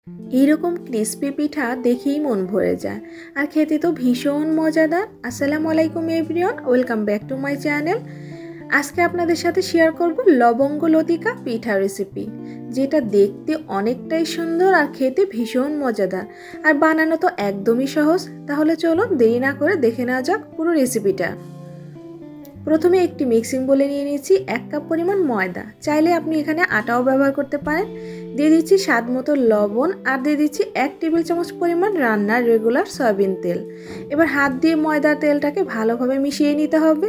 এইরকম ক্রিস্পি পিঠা দেখেই মন ভরে যায় আর খেতে তো ভীষণ মজাদার। আসসালামু আলাইকুম everyone, welcome back to my channel. আজকে আপনাদের সাথে শেয়ার করব লবঙ্গ লতিকা পিঠা রেসিপি, যেটা দেখতে অনেকটাই সুন্দর আর খেতে ভীষণ মজাদার আর বানানো তো একদমই সহজ। তাহলে চলুন দেরি না করে দেখে নেওয়া যাক পুরো রেসিপিটা। প্রথমে একটি মিক্সিং বলে নিয়ে নিয়েছি 1 কাপ পরিমাণ ময়দা, চাইলে আপনি এখানে আটাও ব্যবহার করতে পারেন। দিয়ে দিচ্ছি স্বাদ মতো লবণ আর দিয়ে দিচ্ছি 1 টেবিল চামচ পরিমাণ রান্নার রেগুলার সয়াবিন তেল। এবার হাত দিয়ে ময়দার তেলটাকে ভালোভাবে মিশিয়ে নিতে হবে।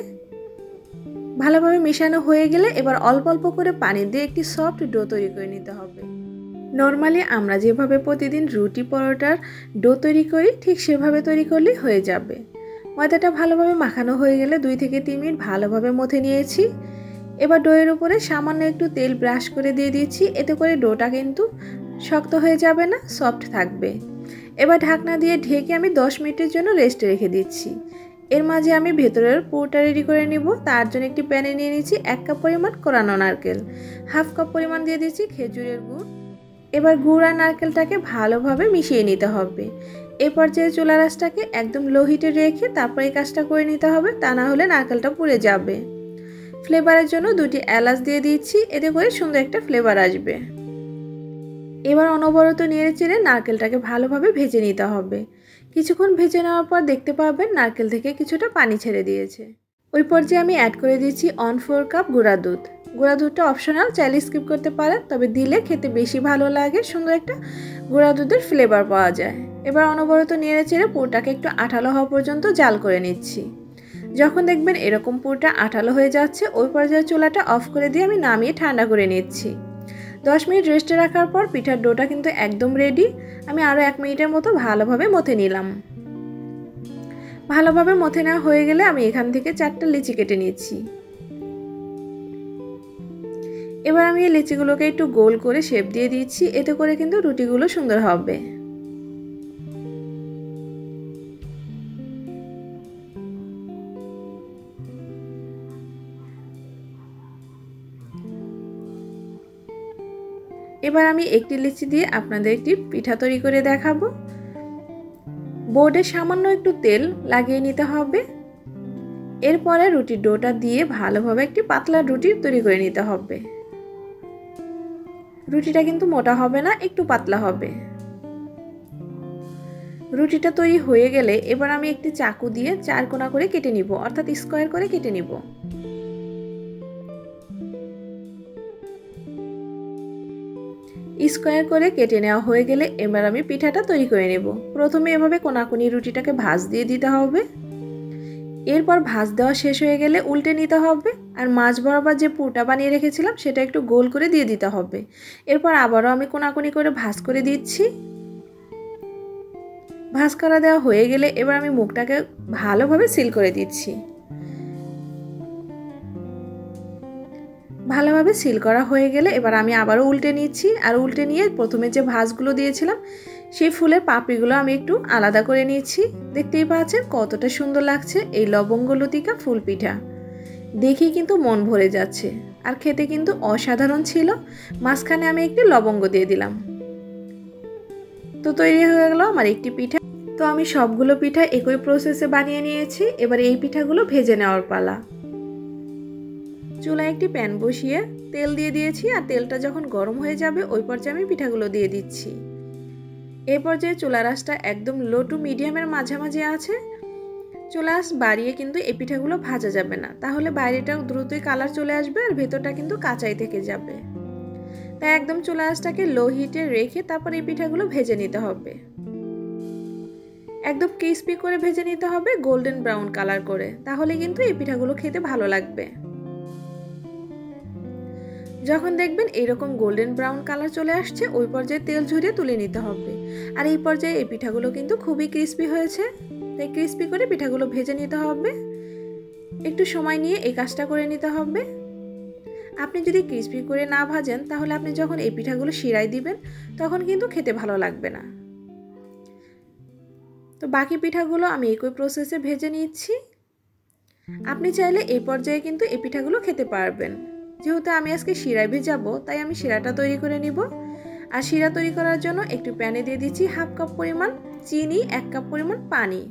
ভালোভাবে মেশানো হয়ে গেলে এবার অল্প অল্প করে পানি দিয়ে একটি সফট ডো তৈরি করে নিতে হবে। নর্মালি আমরা যেভাবে প্রতিদিন রুটি পরোটার ডো তৈরি করি ঠিক সেভাবে তৈরি করলেই হয়ে যাবে। ময়দাটা ভালোভাবে মাখানো হয়ে গেলে 2 থেকে 3 মিনিট ভালোভাবে মথে নিয়েছি। এবার ডোয়ের উপরে সামান্য একটু তেল ব্রাশ করে দিয়ে দিচ্ছি, এতে করে ডোটা কিন্তু শক্ত হয়ে যাবে না, সফট থাকবে। এবার ঢাকনা দিয়ে ঢেকে আমি 10 মিনিটের জন্য রেস্টে রেখে দিচ্ছি। এর মাঝে আমি ভেতরের পুরটা রেডি করে নিব। তার জন্য একটি প্যানে নিয়ে নিচ্ছি 1 কাপ পরিমাণ কোরানো নারকেল, 1/2 কাপ পরিমাণ দিয়ে দিচ্ছি খেজুরের গুড়। এবার গুড় আর নারকেলটাকে ভালোভাবে মিশিয়ে নিতে হবে। এই পর্যায়ে চুলার আঁচটাকে একদম লো হিটে রেখে তারপর এই কাজটা করে নিতে হবে, তা না হলে নারকেলটা পুড়ে যাবে। ফ্লেভারের জন্য 2টি এলাচ দিয়ে দিচ্ছি, এতে করে সুন্দর একটা ফ্লেভার আসবে। এবার অনবরত নেড়ে চেড়ে নারকেলটাকে ভালোভাবে ভেজে নিতে হবে। কিছুক্ষণ ভেজে নেওয়ার পর দেখতে পাবেন নারকেল থেকে কিছুটা পানি ছেড়ে দিয়েছে। ওই পর্যায়ে আমি অ্যাড করে দিচ্ছি 1/4 কাপ গুঁড়া দুধ। গুঁড়া দুধটা অপশনাল, চাইলে স্কিপ করতে পারেন, তবে দিলে খেতে বেশি ভালো লাগে, সুন্দর একটা গুঁড়া দুধের ফ্লেভার পাওয়া যায়। এবার অনবরত নেড়ে চেড়ে পুরটাকে একটু আঠালো হওয়া পর্যন্ত জাল করে নিচ্ছি। যখন দেখবেন এরকম পুরটা আঠালো হয়ে যাচ্ছে, ওই পর্যায়ে চুলাটা অফ করে দিয়ে আমি নামিয়ে ঠান্ডা করে নিচ্ছি। 10 মিনিট রেস্টে রাখার পর পিঠার ডোটা কিন্তু একদম রেডি। আমি আরও 1 মিনিটের মতো ভালোভাবে মথে নিলাম। ভালোভাবে মথে নেওয়া হয়ে গেলে আমি এখান থেকে 4টা লিচি কেটে নিচ্ছি। এবার আমি এই লিচিগুলোকে একটু গোল করে শেপ দিয়ে দিচ্ছি, এতে করে কিন্তু রুটিগুলো সুন্দর হবে। এবার আমি একটি লিচি দিয়ে আপনাদের একটি পিঠা তৈরি করে দেখাবো। বোর্ডে সামান্য একটু তেল লাগিয়ে নিতে হবে। এরপরে রুটির ডোটা দিয়ে ভালোভাবে একটি পাতলা রুটি তৈরি করে নিতে হবে। রুটিটা কিন্তু মোটা হবে না, একটু পাতলা হবে। রুটিটা তৈরি হয়ে গেলে এবার আমি একটি চাকু দিয়ে 4 কোণা করে কেটে নিব, অর্থাৎ স্কোয়ার করে কেটে নিব। স্কোয়ার করে কেটে নেওয়া হয়ে গেলে এবার আমি পিঠাটা তৈরি করে নেব। প্রথমে এভাবে কোনাকুনি রুটিটাকে ভাঁজ দিয়ে দিতে হবে। এরপর ভাঁজ দেওয়া শেষ হয়ে গেলে উল্টে নিতে হবে আর মাঝ বরাবর যে পুরটা বানিয়ে রেখেছিলাম সেটা একটু গোল করে দিয়ে দিতে হবে। এরপর আবারও আমি কোনাকুনি করে ভাঁজ করে দিচ্ছি। ভাঁজ করা দেওয়া হয়ে গেলে এবার আমি মুখটাকে ভালোভাবে সিল করে দিচ্ছি। ভালোভাবে সিল করা হয়ে গেলে এবার আমি আবারও উল্টে নিচ্ছি আর উল্টে নিয়ে প্রথমে যে ভাঁজগুলো দিয়েছিলাম সেই ফুলের পাপড়িগুলো আমি একটু আলাদা করে নিচ্ছি। দেখতেই পাচ্ছেন কতটা সুন্দর লাগছে এই লবঙ্গ লতিকা ফুল পিঠা, দেখেই কিন্তু মন ভরে যাচ্ছে আর খেতে কিন্তু অসাধারণ ছিল। মাঝখানে আমি একটি লবঙ্গ দিয়ে দিলাম। তো তৈরি হয়ে গেল আমার একটি পিঠা। তো আমি সবগুলো পিঠা একই প্রসেসে বানিয়ে নিয়েছি। এবার এই পিঠাগুলো ভেজে নেওয়ার পালা। চুলায় একটি প্যান বসিয়ে তেল দিয়ে দিয়েছি আর তেলটা যখন গরম হয়ে যাবে ওই পর্যায়ে আমি পিঠাগুলো দিয়ে দিচ্ছি। এই পর্যায়ে চুলার আঁচটা একদম লো টু মিডিয়ামের মাঝামাঝি আছে। চুলা আঁচ বাড়িয়ে কিন্তু এই পিঠাগুলো ভাজা যাবে না, তাহলে বাইরেটা দ্রুতই কালার চলে আসবে আর ভেতরটা কিন্তু কাঁচাই থেকে যাবে। তাই একদম চুলা আঁচটাকে লো হিটে রেখে তারপর এই পিঠাগুলো ভেজে নিতে হবে। একদম ক্রিস্পি করে ভেজে নিতে হবে, গোল্ডেন ব্রাউন কালার করে, তাহলে কিন্তু এই পিঠাগুলো খেতে ভালো লাগবে। যখন দেখবেন এরকম গোল্ডেন ব্রাউন কালার চলে আসছে ওই পর্যায়ে তেল ঝরিয়ে তুলে নিতে হবে। আর এই পর্যায়ে এই পিঠাগুলো কিন্তু খুবই ক্রিস্পি হয়েছে, তাই ক্রিস্পি করে পিঠাগুলো ভেজে নিতে হবে। একটু সময় নিয়ে এই কাজটা করে নিতে হবে। আপনি যদি ক্রিস্পি করে না ভাজেন তাহলে আপনি যখন এই পিঠাগুলো শিরায় দিবেন তখন কিন্তু খেতে ভালো লাগবে না। তো বাকি পিঠাগুলো আমি একই প্রসেসে ভেজে নিচ্ছি। আপনি চাইলে এই পর্যায়ে কিন্তু এই পিঠাগুলো খেতে পারবেন। যেহেতু আমি আজকে শিরায় ভেজাবো তাই আমি শিরাটা তৈরি করে নিব। আর শিরা তৈরি করার জন্য একটু প্যানে দিয়ে দিচ্ছি 1/2 কাপ পরিমাণ চিনি, 1 কাপ পরিমাণ পানি,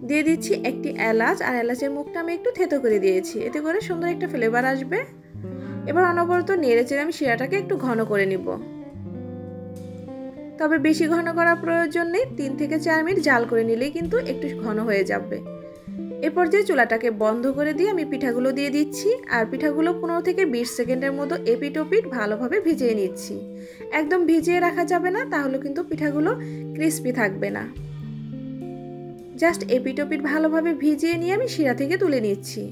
দিয়ে দিচ্ছি একটি এলাচ, আর এলাচের মুখটা আমি একটু থেতো করে দিয়েছি, এতে করে সুন্দর একটা ফ্লেভার আসবে। এবার অনবরত নেড়েচেড়ে আমি শিরাটাকে একটু ঘন করে নিব, তবে বেশি ঘন করার প্রয়োজন নেই, 3 থেকে 4 মিনিট জাল করে নিলেই কিন্তু একটু ঘন হয়ে যাবে। এ পর্যায়ে চুলাটাকে বন্ধ করে দিয়ে আমি পিঠাগুলো দিয়ে দিচ্ছি, আর পিঠাগুলো 15 থেকে 20 সেকেন্ডের মতো এপিট ওপিট ভালোভাবে ভিজিয়ে নিচ্ছি। একদম ভিজিয়ে রাখা যাবে না, তাহলে কিন্তু পিঠাগুলো ক্রিস্পি থাকবে না। জাস্ট এপিট ওপিট ভালোভাবে ভিজিয়ে নিয়ে আমি শিরা থেকে তুলে নিচ্ছি।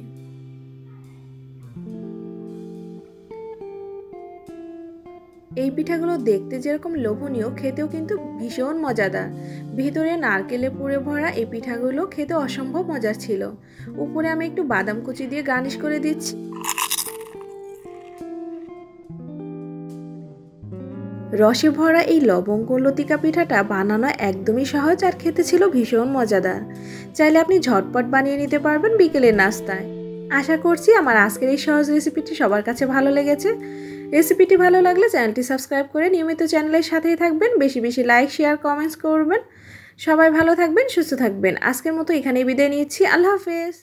এই পিঠাগুলো দেখতে যেরকম লোভনীয়, খেতেও কিন্তু ভীষণ মজাদার। ভিতরে নারকেলে পুরে ভরা এই পিঠাগুলো খেতে অসম্ভব মজার ছিল। উপরে আমি একটু বাদাম কুচি দিয়ে গার্নিশ করে দিচ্ছি। রসে ভরা এই লবঙ্গ লতিকা পিঠাটা বানানো একদমই সহজ, আর খেতে ছিল ভীষণ মজাদার। চাইলে আপনি ঝটপট বানিয়ে নিতে পারবেন বিকেলের নাস্তায়। আশা করছি আমার আজকের এই সহজ রেসিপিটি সবার কাছে ভালো লেগেছে। রেসিপিটি ভালো লাগলে চ্যানেলটি সাবস্ক্রাইব করে নিয়মিত চ্যানেলের সাথেই থাকবেন। বেশি বেশি লাইক, শেয়ার, কমেন্টস করবেন। সবাই ভালো থাকবেন, সুস্থ থাকবেন। আজকের মতো এখানেই বিদায় নিচ্ছি। আল্লাহ হাফেজ।